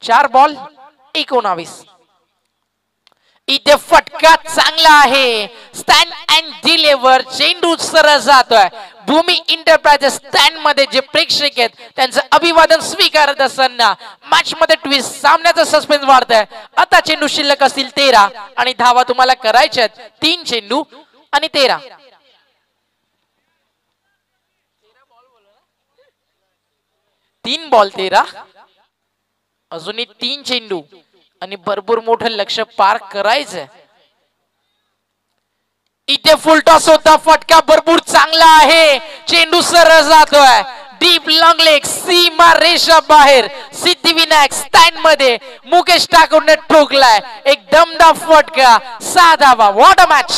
4 ball 19. इथे फटका चांगला आहे. Stand and deliver. चेंडू सरळ जातोय. भूमी इंटरप्राइजेस स्टँड मध्ये जे प्रेक्षक आहेत त्यांचं अभिवादन स्वीकारत असताना मॅच मध्ये ट्विस्ट, सामन्याचा सस्पेन्स वाढतोय. आता चेंडू शिल्लक असतील 13 आणि धावा तुम्हाला करायच्या आहेत 3 चेंडू आणि 13. तीन बॉल 13. अजूनही 3 चेंडू आणि भरपूर मोठं लक्ष पार करायचंय. इथे फुल टॉस होता. फटका भरपूर चांगला आहे. चेंडू सरळ जातोय. Deep long leg. सीमा रेषा बाहेर. सिद्धिविनायक स्टँड मध्ये मुकेश ठाकूरने ठोकलाय. एक दमदार फटका. 6 धावा. What a match.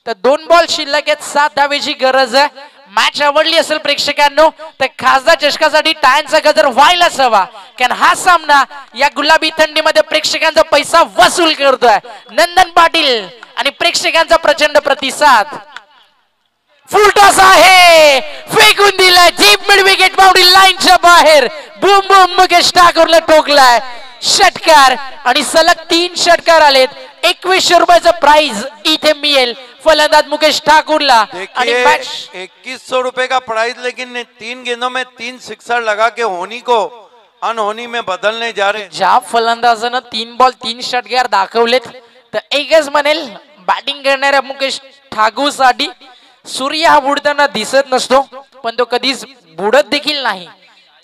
तर 2 बॉल शिल्लक आहेत. 7 धावेची गरज आहे. मॅच आवडली असेल प्रेक्षकांनो तर खासदार चषकासाठी टाळ्यांचा गजर व्हायलाच हवा. कारण हा सामना या गुलाबी थंडीमध्ये प्रेक्षकांचा पैसा वसूल करतोय. नंदन पाटील आणि प्रेक्षकांचा प्रचंड प्रतिसाद. फुल टॉस आहे. फेकून दिलाय. Deep mid wicket. बाउंड्री लाईनच्या बाहेर. Boom boom. मुकेश ठाकूरला ठोकलाय. षटकार आणि सलग 3 षटकार आलेत. 2100 रुपयाचं प्राइज इथे मिळेल फलंदाज मुकेश ठाकुरला. देखिए 2100 रुपए का प्राइज, लेकिन 3 गेंदों में 3 सिक्सर लगा के होनी को अनहोनी में बदलने जा रहे. ज्या फलंदाजानं 3 बॉल 3 षटकार दाखवलेत तर एकच म्हणेल बॅटिंग करणाऱ्या मुकेश ठाकूर साठी सूर्य हा बुडताना दिसत नसतो पण तो कधीच बुडत देखील नाही.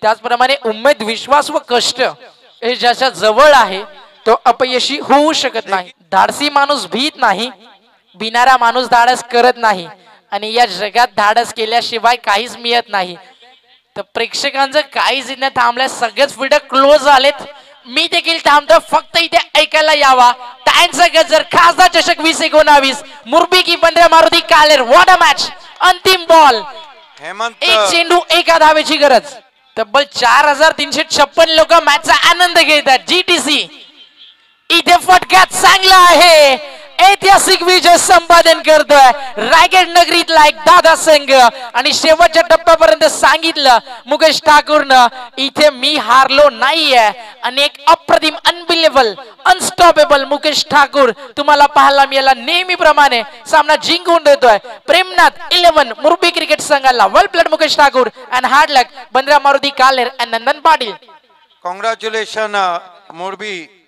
त्याचप्रमाणे उमेद, विश्वास व कष्ट हे ज्याच्या जवळ आहे तो अपयशी होऊ शकत नाही. धाडसी माणूस भीत नाही. भिणारा माणूस धाडस करत नाही आणि या जगात धाडस केल्याशिवाय काहीच मिळत नाही. तर प्रेक्षकांचं काहीच इथे थांबलंय. सगळेच फील्ड क्लोज झालेत. मी देखील थांबतो. फक्त इथे ऐकायला यावा. टाळ्यांचा गजर. खासदार चषक 2019. मुरबी की 15 Maruti Kaler. What a match. अंतिम बॉल. हेमंत. 1 चेंडू 1 धावेची गरज. तब्बल 4356 लोक मॅचचा आनंद घेतात. जीटीसी इथे फटका चांगला आहे. ऐतिहासिक विजय संपादन करतोय रायगड नगरीतला एक दादा संघ. आणि शेवटच्या टप्प्यापर्यंत सांगितलं मुकेश ठाकूरनं इथे मी हारलो नाहीये. आणि एक अप्रतिम, अनबिलिव्हेबल, अनस्टॉपेबल मुकेश ठाकूर तुम्हाला पाहायला मिळाला. नेहमीप्रमाणे सामना जिंकून देतोय. प्रेमनाथ 11 मुरबी क्रिकेट संघाला. Well played Mukesh Thakur and hard luck 15 Maruti Kaler and Nandan Patil. Congratulation मुरबी.